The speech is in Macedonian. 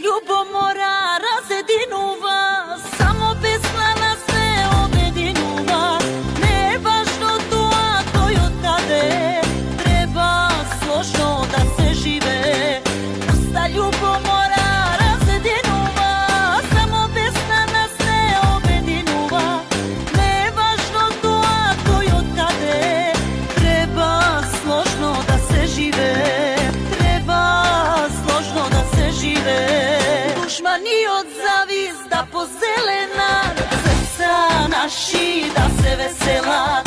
ljubomora razjedinува, samo pesna nas ne objedinува. Ne je važno тоа кој од каде, треба сложно да се живее. Уста ljubomora razjedinува, само pesna nas ne objedinува. Не е важно тоа кој од каде, треба сложно да се живее. Треба сложно да се живее. Душмани од завист да позеленат, срца наши да се веселат.